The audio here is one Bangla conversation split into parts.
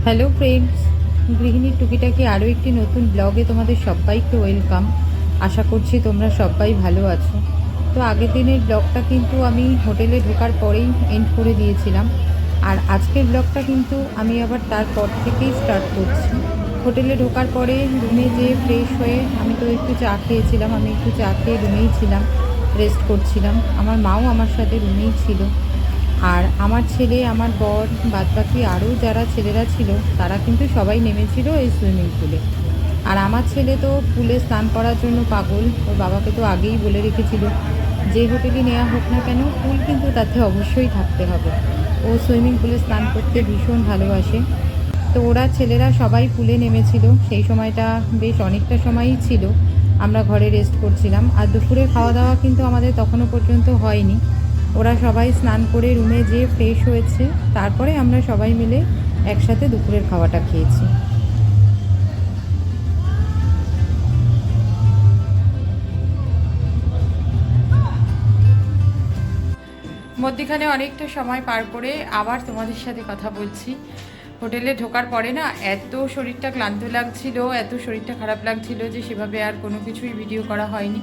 হ্যালো ফ্রেন্ডস, গৃহিণীর টুকিটাকি আরও একটি নতুন ব্লগে তোমাদের সবাইকে ওয়েলকাম। আশা করছি তোমরা সবাই ভালো আছো। তো আগের দিনের ব্লগটা কিন্তু আমি হোটেলে ঢোকার পরেই এন্ড করে দিয়েছিলাম, আর আজকের ব্লগটা কিন্তু আমি আবার তারপর থেকেই স্টার্ট করছি। হোটেলে ঢোকার পরে রুমে যেয়ে ফ্রেশ হয়ে আমি তো একটু চা খেয়েছিলাম, আমি একটু চা খেয়ে রুমেই ছিলাম, রেস্ট করছিলাম। আমার মাও আমার সাথে রুমেই ছিল, আর আমার ছেলে, আমার বর, বাদবাকি আরও যারা ছেলেরা ছিল তারা কিন্তু সবাই নেমেছিল এই সুইমিং পুলে। আর আমার ছেলে তো পুলে স্নান করার জন্য পাগল। ওর বাবাকে তো আগেই বলে রেখেছিল যে হোটেলে নেওয়া হোক না কেন পুল কিন্তু তাতে অবশ্যই থাকতে হবে। ও সুইমিং পুলে স্নান করতে ভীষণ ভালোবাসে। তো ওরা ছেলেরা সবাই পুলে নেমেছিল। সেই সময়টা বেশ অনেকটা সময়ই ছিল। আমরা ঘরে রেস্ট করছিলাম, আর দুপুরে খাওয়া দাওয়া কিন্তু আমাদের তখনও পর্যন্ত হয়নি। ওরা সবাই স্নান করে রুমে যেয়ে ফ্রেশ হয়েছে, তারপরে আমরা সবাই মিলে একসাথে দুপুরের খাওয়াটা খেয়েছি। মধ্যিখানে অনেকটা সময় পার করে আবার তোমাদের সাথে কথা বলছি। হোটেলে ঢোকার পরে না এত শরীরটা ক্লান্ত লাগছিল, এত শরীরটা খারাপ লাগছিল যে সেভাবে আর কোনো কিছুই ভিডিও করা হয়নি।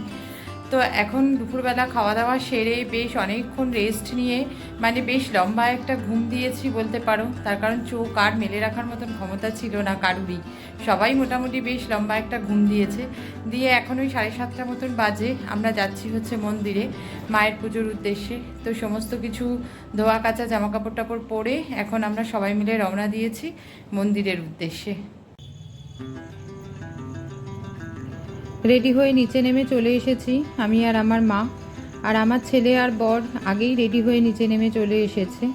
তো এখন দুপুরবেলা খাওয়া দাওয়া সেরে বেশ অনেকক্ষণ রেস্ট নিয়ে, মানে বেশ লম্বা একটা ঘুম দিয়েছি বলতে পারো। তার কারণ চোখ আর মেলে রাখার মতন ক্ষমতা ছিল না কারুরই। সবাই মোটামুটি বেশ লম্বা একটা ঘুম দিয়েছে। দিয়ে এখন ওই 7:30 মতন বাজে, আমরা যাচ্ছি হচ্ছে মন্দিরে মায়ের পুজোর উদ্দেশ্যে। তো সমস্ত কিছু ধোয়া কাচা জামা কাপড় টাপড় পরে এখন আমরা সবাই মিলে রওনা দিয়েছি মন্দিরের উদ্দেশ্যে। রেডি হয়ে নিচে নেমে চলে এসেছি আমি আর আমার মা। আর আমার ছেলে আর বর আগেই রেডি হয়ে নিচে নেমে চলে এসেছে,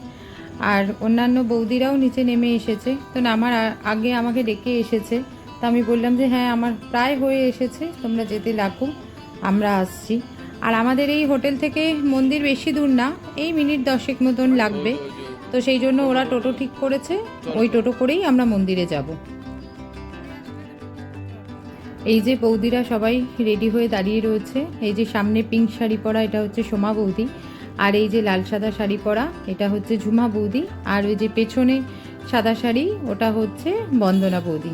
আর অন্যান্য বৌদিরাও নিচে নেমে এসেছে। তো নামার আগে আমাকে ডেকে এসেছে। তো আমি বললাম যে হ্যাঁ, আমার প্রায় হয়ে এসেছে, তোমরা যেতে লাগো, আমরা আসছি। আর আমাদের এই হোটেল থেকে মন্দির বেশি দূর না, এই মিনিট 10 মতন লাগবে। তো সেই জন্য ওরা টোটো ঠিক করেছে, ওই টোটো করেই আমরা মন্দিরে যাব। এই যে বৌদিরা সবাই রেডি হয়ে দাঁড়িয়ে রয়েছে। এই যে সামনে পিঙ্ক শাড়ি পরা, এটা হচ্ছে সোমা বৌদি। আর এই যে লাল সাদা শাড়ি পরা, এটা হচ্ছে ঝুমা বৌদি। আর ওই যে পেছনে সাদা শাড়ি, ওটা হচ্ছে বন্দনা বৌদি।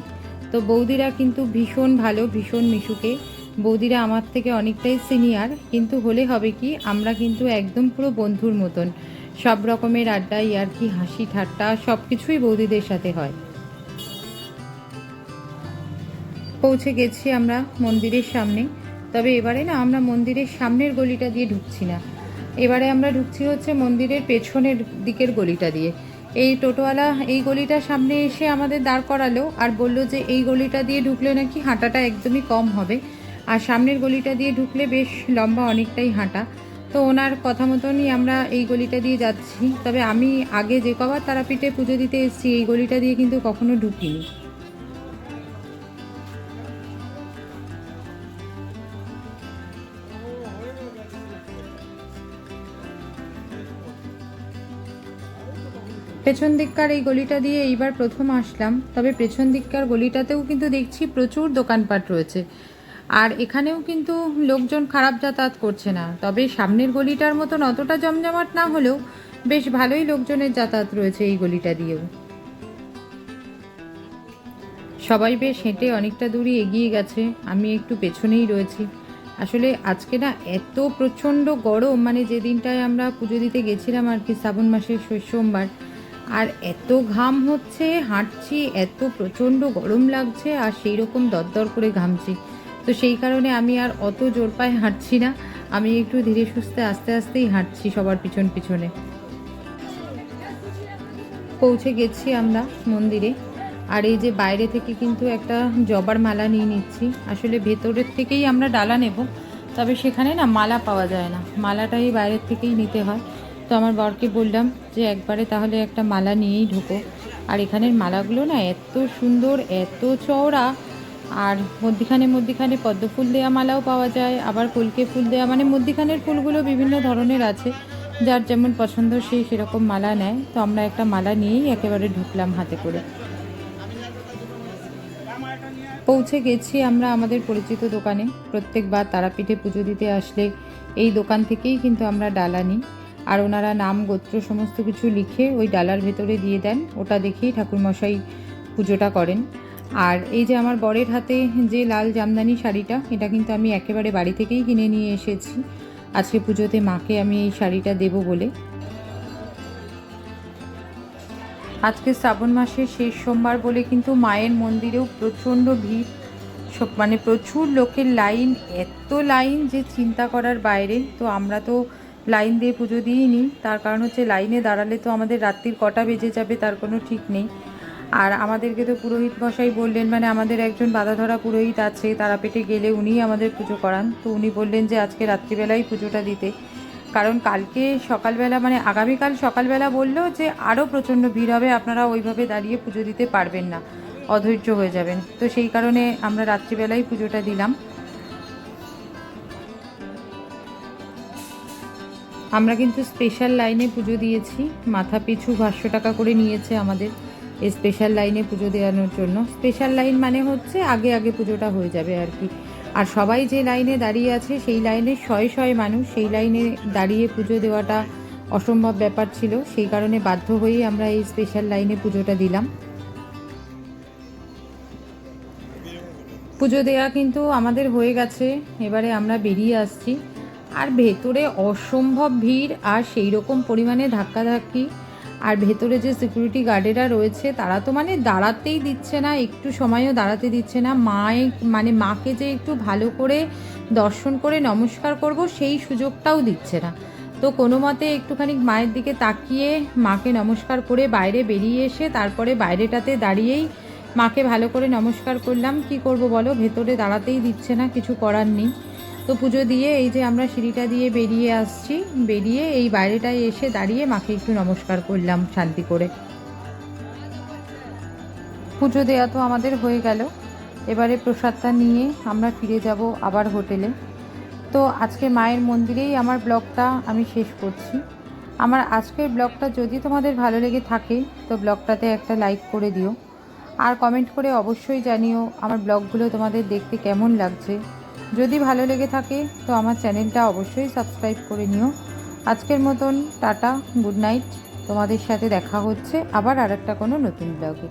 তো বৌদিরা কিন্তু ভীষণ ভালো, ভীষণ মিশুকে। বৌদিরা আমার থেকে অনেকটাই সিনিয়র, কিন্তু হলে হবে কি, আমরা কিন্তু একদম পুরো বন্ধুর মতন। সব রকমের আড্ডা, ইয়ার্কি, হাসি ঠাট্টা সব কিছুই বৌদিদের সাথে হয়। পৌঁছে গেছি আমরা মন্দিরের সামনে। তবে এবারে না আমরা মন্দিরের সামনের গলিটা দিয়ে ঢুকছি না, এবারে আমরা ঢুকছি হচ্ছে মন্দিরের পেছনের দিকের গলিটা দিয়ে। এই টোটোওয়ালা এই গলিটার সামনে এসে আমাদের দাঁড় করালো, আর বলল যে এই গলিটা দিয়ে ঢুকলে নাকি হাঁটাটা একদমই কম হবে, আর সামনের গলিটা দিয়ে ঢুকলে বেশ লম্বা অনেকটাই হাঁটা। তো ওনার কথা মতনই আমরা এই গলিটা দিয়ে যাচ্ছি। তবে আমি আগে যে কবার তারাপীঠে পুজো দিতে এসেছি এই গলিটা দিয়ে কিন্তু কখনো ঢুকিনি। পেছন দিককার এই গলিটা দিয়ে এইবার প্রথম আসলাম। তবে পেছন দিককার গলিটাতেও কিন্তু দেখছি প্রচুর দোকানপাট রয়েছে, আর এখানেও কিন্তু লোকজন খারাপ যাতায়াত করছে না। তবে সামনের গলিটার মতন অতটা জমজমাট না হলেও বেশ ভালোই লোকজনের যাতায়াত রয়েছে এই গলিটা দিয়েও। সবাই বেশ হেঁটে অনেকটা দূরই এগিয়ে গেছে, আমি একটু পেছনেই রয়েছি। আসলে আজকে না এত প্রচণ্ড গরম, মানে যে দিনটায় আমরা পুজো দিতে গেছিলাম আর কি, শ্রাবণ মাসের সোমবার, আর এত ঘাম হচ্ছে, হাঁটছি, এত প্রচণ্ড গরম লাগছে, আর সেই রকম দরদর করে ঘামছি। তো সেই কারণে আমি আর অত জোর পায়ে হাঁটছি না, আমি একটু ধীরে সুস্থে আস্তে আস্তেই হাঁটছি সবার পিছন পিছনে। পৌঁছে গেছি আমরা মন্দিরে। আর এই যে বাইরে থেকে কিন্তু একটা জবার মালা নিয়ে নিচ্ছি। আসলে ভেতরের থেকেই আমরা ডালা নেব, তবে সেখানে না মালা পাওয়া যায় না, মালাটাই বাইরের থেকেই নিতে হয়। তো আমার বরকে বললাম যে একবারে তাহলে একটা মালা নিয়েই ঢোকো। আর এখানের মালাগুলো না এত সুন্দর, এত চওড়া, আর মধ্যিখানে মধ্যিখানে পদ্ম ফুল দেওয়া মালাও পাওয়া যায়, আবার কলকে ফুল দেওয়া, মানে মধ্যিখানের ফুলগুলো বিভিন্ন ধরনের আছে, যার যেমন পছন্দ সেই সেরকম মালা নেয়। তো আমরা একটা মালা নিয়েই একেবারে ঢুকলাম হাতে করে। পৌঁছে গেছি আমরা আমাদের পরিচিত দোকানে। প্রত্যেকবার তারাপীঠে পুজো দিতে আসলে এই দোকান থেকেই কিন্তু আমরা ডালা নিই, আর ওনারা নাম গোত্র সমস্ত কিছু লিখে ওই ডালার ভেতরে দিয়ে দেন। ওটা দেখেই ঠাকুরমশাই পুজোটা করেন। আর এই যে আমার বরের হাতে যে লাল জামদানি শাড়িটা, এটা কিন্তু আমি একেবারে বাড়ি থেকেই কিনে নিয়ে এসেছি আজকে পুজোতে মাকে আমি এই শাড়িটা দেব বলে। আজকে শ্রাবণ মাসের শেষ সোমবার বলে কিন্তু মায়ের মন্দিরেও প্রচণ্ড ভিড়, মানে প্রচুর লোকের লাইন, এত লাইন যে চিন্তা করার বাইরে। তো আমরা তো লাইন দিয়ে পুজো দিইনি, তার কারণ হচ্ছে লাইনে দাঁড়ালে তো আমাদের রাত্রির কটা বেজে যাবে তার কোনো ঠিক নেই। আর আমাদেরকে তো পুরোহিত মশাই বললেন, মানে আমাদের একজন বাঁধাধরা পুরোহিত আছে, তারাপীঠে গেলে উনিই আমাদের পুজো করান। তো উনি বললেন যে আজকে রাত্রিবেলাই পুজোটা দিতে, কারণ কালকে সকালবেলা, মানে আগামীকাল সকালবেলা বললো যে আরও প্রচণ্ড ভিড় হবে, আপনারা ওইভাবে দাঁড়িয়ে পুজো দিতে পারবেন না, অধৈর্য হয়ে যাবেন। তো সেই কারণে আমরা রাত্রিবেলাই পুজোটা দিলাম। আমরা কিন্তু স্পেশাল লাইনে পুজো দিয়েছি, মাথা পিছু 500 টাকা করে নিয়েছে আমাদের এই স্পেশাল লাইনে পুজো দেওয়ানোর জন্য। স্পেশাল লাইন মানে হচ্ছে আগে আগে পুজোটা হয়ে যাবে আর কি। আর সবাই যে লাইনে দাঁড়িয়ে আছে সেই লাইনে শয়ে শয়ে মানুষ, সেই লাইনে দাঁড়িয়ে পুজো দেওয়াটা অসম্ভব ব্যাপার ছিল, সেই কারণে বাধ্য হয়েই আমরা এই স্পেশাল লাইনে পুজোটা দিলাম। পুজো দেওয়া কিন্তু আমাদের হয়ে গেছে, এবারে আমরা বেরিয়ে আসছি। আর ভেতরে অসম্ভব ভিড়, আর সেই রকম পরিমাণে ধাক্কাধাক্কি। আর ভেতরে যে সিকিউরিটি গার্ডেরা রয়েছে তারা তো মানে দাঁড়াতেই দিচ্ছে না, একটু সময়ও দাঁড়াতে দিচ্ছে না। মানে মাকে যে একটু ভালো করে দর্শন করে নমস্কার করব সেই সুযোগটাও দিচ্ছে না। তো কোনো মতে একটুখানি মায়ের দিকে তাকিয়ে মাকে নমস্কার করে বাইরে বেরিয়ে এসে তারপরে বাইরেটাতে দাঁড়িয়েই মাকে ভালো করে নমস্কার করলাম। কি করব বলো, ভেতরে দাঁড়াতেই দিচ্ছে না, কিছু করার নেই। তো পুজো দিয়ে এই যে আমরা সিঁড়িটা দিয়ে বেরিয়ে আসছি, বেরিয়ে এই বাইরেটায় এসে দাঁড়িয়ে মাকে একটু নমস্কার করলাম শান্তি করে। পুজো দেওয়া তো আমাদের হয়ে গেল, এবারে প্রসাদটা নিয়ে আমরা ফিরে যাব আবার হোটেলে। তো আজকে মায়ের মন্দিরেই আমার ব্লগটা আমি শেষ করছি। আমার আজকের ব্লগটা যদি তোমাদের ভালো লেগে থাকে তো ব্লগটাতে একটা লাইক করে দিও, আর কমেন্ট করে অবশ্যই জানিও আমার ব্লগগুলো তোমাদের দেখতে কেমন লাগছে। যদি ভালো লেগে থাকে তো আমার চ্যানেলটা অবশ্যই সাবস্ক্রাইব করে নিও। আজকের মতন টাটা, গুড নাইট। তোমাদের সাথে দেখা হচ্ছে আবার আরেকটা কোনো নতুন ব্লগে।